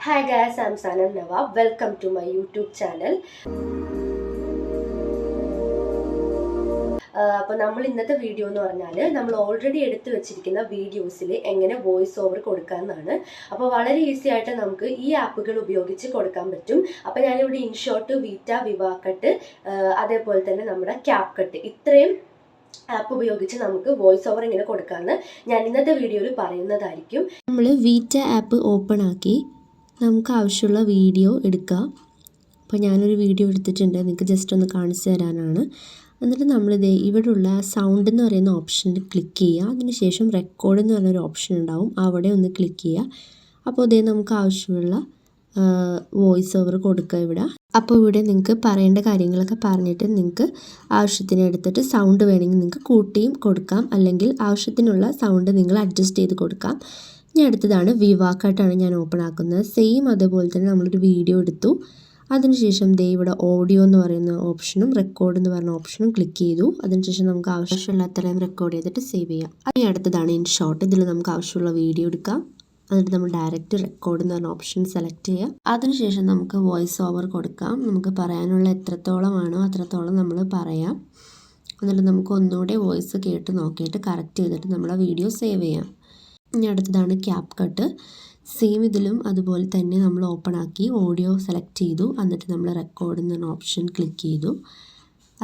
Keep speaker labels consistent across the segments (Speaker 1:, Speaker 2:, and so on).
Speaker 1: Hi guys, I'm Sanam Nawab. Welcome to my YouTube channel. അപ്പോൾ നമ്മൾ ഇന്നത്തെ video എന്ന് പറഞ്ഞാൽ നമ്മൾ ഓൾറെഡി എടുത്തു വെച്ചിരിക്കുന്ന വീഡിയോസിൽ എങ്ങനെ വോയിസ് ഓവർ കൊടുക്കാമെന്നാണ്. അപ്പോൾ വളരെ ഈസി ആയിട്ട് നമുക്ക് ഈ ആപ്പുകൾ ഉപയോഗിച്ച് കൊടുക്കാൻ പറ്റും. അപ്പോൾ ഞാനിവിടെ ഇൻഷോട്ട്, വീറ്റ, വിവാകട്ട്, അതേപോലെ തന്നെ നമ്മുടെ ക്യാപ്കട്ട് ഇത്രയും ആപ്പ് ഉപയോഗിച്ച് നമുക്ക് വോയിസ് ഓവർ എങ്ങനെ കൊടുക്കാമെന്ന് ഞാൻ ഇന്നത്തെ വീഡിയോയിൽ പറയുന്നതായിരിക്കും.
Speaker 2: നമ്മൾ വീറ്റ ആപ്പ് ഓപ്പൺ ആക്കി നമുക്ക് ആവശ്യമുള്ള വീഡിയോ എടുക്കാം. അപ്പോൾ ഞാനൊരു വീഡിയോ എടുത്തിട്ടുണ്ട്, നിങ്ങൾക്ക് ജസ്റ്റ് ഒന്ന് കാണിച്ചു തരാനാണ്. എന്നിട്ട് നമ്മളിത് ഇവിടെയുള്ള സൗണ്ട് എന്ന് പറയുന്ന ഓപ്ഷനിൽ ക്ലിക്ക് ചെയ്യുക. അതിനുശേഷം റെക്കോർഡ് എന്ന് പറഞ്ഞൊരു ഓപ്ഷൻ ഉണ്ടാവും, അവിടെ ഒന്ന് ക്ലിക്ക് ചെയ്യുക. അപ്പോൾ ഇതേ നമുക്ക് ആവശ്യമുള്ള വോയിസ് ഓവർ കൊടുക്കുക ഇവിടെ. അപ്പോൾ ഇവിടെ നിങ്ങൾക്ക് പറയേണ്ട കാര്യങ്ങളൊക്കെ പറഞ്ഞിട്ട് നിങ്ങൾക്ക് ആവശ്യത്തിന് എടുത്തിട്ട് സൗണ്ട് വേണമെങ്കിൽ നിങ്ങൾക്ക് കൂട്ടിയും കൊടുക്കാം, അല്ലെങ്കിൽ ആവശ്യത്തിനുള്ള സൗണ്ട് നിങ്ങൾ അഡ്ജസ്റ്റ് ചെയ്ത് കൊടുക്കാം. ഇനി അടുത്തതാണ് വിവാകട്ടാണ് ഞാൻ ഓപ്പൺ ആക്കുന്നത്. സെയിം അതുപോലെ തന്നെ നമ്മളൊരു വീഡിയോ എടുത്തു. അതിനുശേഷം ദേ ഇവിടെ ഓഡിയോ എന്ന് പറയുന്ന ഓപ്ഷനും റെക്കോർഡ് എന്ന് പറയുന്ന ഓപ്ഷനും ക്ലിക്ക് ചെയ്തു. അതിനുശേഷം നമുക്ക് ആവശ്യമുള്ള അത്രയും റെക്കോർഡ് ചെയ്തിട്ട് സേവ് ചെയ്യാം. ഇനി അടുത്തതാണ് ഇൻഷോട്ട്. ഇതിൽ നമുക്ക് ആവശ്യമുള്ള വീഡിയോ എടുക്കാം. എന്നിട്ട് നമ്മൾ ഡയറക്റ്റ് റെക്കോർഡ് എന്ന് പറഞ്ഞ ഓപ്ഷൻ സെലക്ട് ചെയ്യുക. അതിനുശേഷം നമുക്ക് വോയിസ് ഓവർ കൊടുക്കാം. നമുക്ക് പറയാനുള്ള എത്രത്തോളമാണോ അത്രത്തോളം നമ്മൾ പറയാം. എന്നിട്ട് നമുക്ക് ഒന്നുകൂടെ വോയിസ് കേട്ട് നോക്കിയിട്ട് കറക്റ്റ് ചെയ്തിട്ട് നമ്മൾ ആ വീഡിയോ സേവ് ചെയ്യാം. ഇനി അടുത്തതാണ് ക്യാപ്കട്ട്. സെയിം ഇതിലും അതുപോലെ തന്നെ നമ്മൾ ഓപ്പൺ ആക്കി ഓഡിയോ സെലക്ട് ചെയ്തു. എന്നിട്ട് നമ്മൾ റെക്കോർഡ് എന്ന ഓപ്ഷൻ ക്ലിക്ക് ചെയ്തു.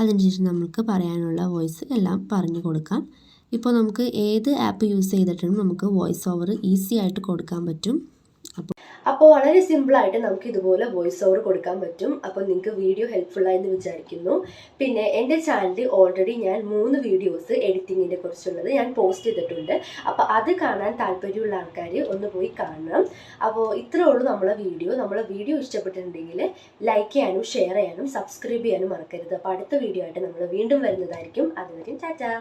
Speaker 2: അതിനുശേഷം നമുക്ക് പറയാനുള്ള വോയിസ് എല്ലാം പറഞ്ഞു കൊടുക്കാം. ഇപ്പോൾ നമുക്ക് ഏത് ആപ്പ് യൂസ് ചെയ്തിട്ടും നമുക്ക് വോയിസ് ഓവർ ഈസി ആയിട്ട് കൊടുക്കാൻ പറ്റും.
Speaker 1: അപ്പോൾ വളരെ സിമ്പിളായിട്ട് നമുക്ക് ഇതുപോലെ വോയിസ് ഓവർ കൊടുക്കാൻ പറ്റും. അപ്പോൾ നിങ്ങൾക്ക് വീഡിയോ ഹെൽപ്ഫുള്ളായെന്ന് വിചാരിക്കുന്നു. പിന്നെ എൻ്റെ ചാനലിൽ ഓൾറെഡി ഞാൻ 3 വീഡിയോസ് എഡിറ്റിങ്ങിനെ കുറിച്ചുള്ളത് ഞാൻ പോസ്റ്റ് ചെയ്തിട്ടുണ്ട്. അപ്പോൾ അത് കാണാൻ താല്പര്യമുള്ള ആൾക്കാർ ഒന്ന് പോയി കാണണം. അപ്പോൾ ഇത്രേ ഉള്ളൂ നമ്മളെ വീഡിയോ ഇഷ്ടപ്പെട്ടിട്ടുണ്ടെങ്കിൽ ലൈക്ക് ചെയ്യാനും ഷെയർ ചെയ്യാനും സബ്സ്ക്രൈബ് ചെയ്യാനും മറക്കരുത്. അപ്പോൾ അടുത്ത വീഡിയോ ആയിട്ട് നമ്മൾ വീണ്ടും വരുന്നതായിരിക്കും. അതുവരെയും ടാറ്റാ.